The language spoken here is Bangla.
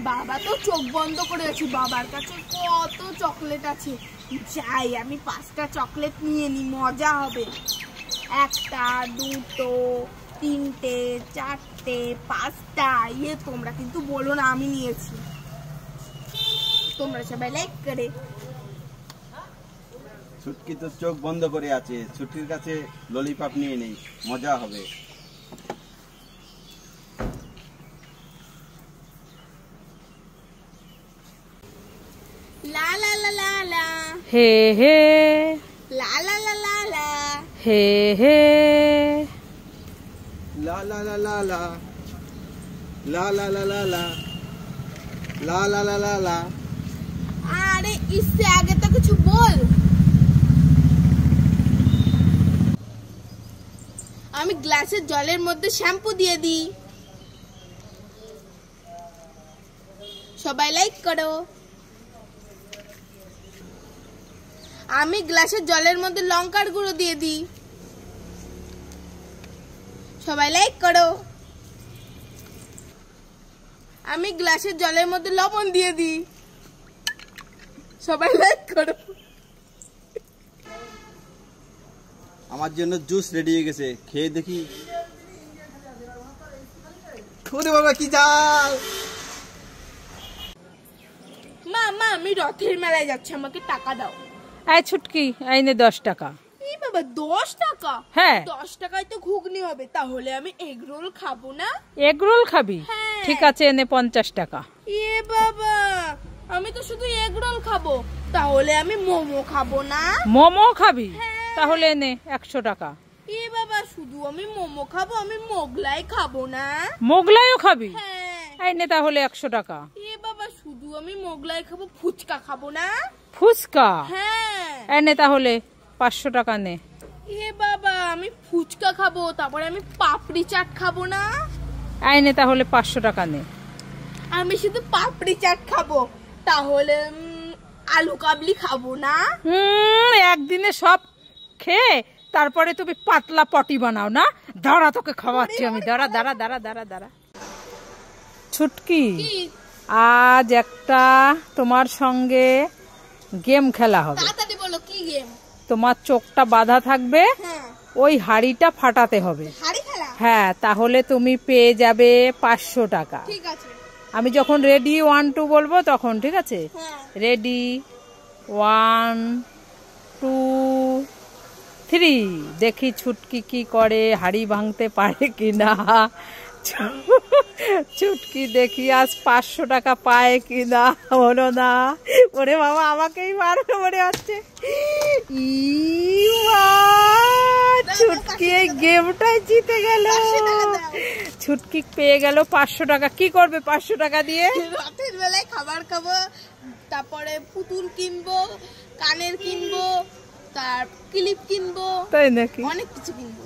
বাবা তো চোখ বন্ধ করে আছে, বাবার কাছে কত চকলেট আছে। যাই আমি 5টা চকলেট নিয়ে নি, মজা হবে। 1টা 2টো 3টে 4টে 5টা। তোমরা কিন্তু বলো না আমি নিয়েছি। তোমরা সবাই লাইক করে। ছুটকি তো চোখ বন্ধ করে আছে, ছুটকির কাছে ললিপপ নিয়ে নেই, মজা হবে। লা লা লা লা লা হে হে লা লা লা লা লা হে হে লা লা লা লা লা লা লা লা লা লা লা লা লা লা লা। अरे इससे आगे तो कुछ बोल। আমি গ্লাসের জলের মধ্যে শ্যাম্পু দিয়ে দিই। সবাই লাইক করো। আমি গ্লাসের জলের মধ্যে লঙ্কার গুঁড়ো দিয়ে দিই। সবাই লাইক করো। আমি গ্লাসের জলের মধ্যে লবণ দিয়ে দিই। সবাই লাইক করো। আমার জন্য জুস রেডি হয়ে গেছে, খেয়ে দেখি। ওরে বাবা কি জাল! মা আমি রথের মেলায় যাচ্ছি, আমাকে টাকা দাও। এই ছুটকি, এই নে 10 টাকা। এই বাবা 10 টাকা? হ্যাঁ। 10 টাকায় তো ঘুগনি হবে, তাহলে আমি এগ রোল খাবো না? এগ রোল খাবি? হ্যাঁ। ঠিক আছে, এনে 50 টাকা। বাবা আমি তো শুধু এগ রোল খাবো, তাহলে আমি মোমো খাবো না? মোমো খাবি? হ্যাঁ। তাহলে এনে 100 টাকা। বাবা শুধু আমি মোমো খাবো, আমি মোগলাই খাবো না? মোগলাইও খাবি? হ্যাঁ। এই নে তাহলে 100 টাকা। বাবা শুধু আমি মোগলাই খাবো, ফুচকা খাবো না? ফুচকা? হ্যাঁ। এনে তাহলে 500 টাকা নে। বাবা আমি ফুচকা খাবো, তারপরে আমি পাপড়ি চাট খাবো না? এই নে তাহলে 500 টাকা নে। আমি শুধু পাপড়ি চাট খাবো, তাহলে আলু কাবলি খাবো না? একদিনে সব খেয়ে তারপরে তুমি পাতলা পটি বানাও না? দাঁড়া, তোকে খাওয়াচ্ছি আমি। দাঁড়া দাঁড়া দাঁড়া দাঁড়া দাঁড়া। ছুটকি, আজ একটা তোমার সঙ্গে গেম খেলা হবে। তাড়াতাড়ি বলো কি গেম? তোমার চোখটা বাঁধা থাকবে, হ্যাঁ। ওই হাড়িটা ফাটাতে হবে। হাড়ি খেলা? হ্যাঁ, তাহলে তুমি পেয়ে যাবে 500 টাকা। ঠিক আছে। আমি যখন রেডি 1 2 বলবো তখন, ঠিক আছে? হ্যাঁ। রেডি 1 2 3। দেখি ছুটকি কি করে, হাড়ি ভাঙতে পারে কিনা। ছুটকি দেখি আজ 500 টাকা পায় কিনা। হলো না। ওরে বাবা, আমাকেই মারবে মনে হচ্ছে। ছুটকি এই গেমটাই জিতে গেল। ছুটকি পেয়ে গেল 500 টাকা। কি করবে 500 টাকা দিয়ে? রাতের বেলায় খাবার খাবো, তারপরে পুতুল কিনবো, কানের কিনবো, তার ক্লিপ কিনবো, তাই নাকি? অনেক কিছু কিনবো।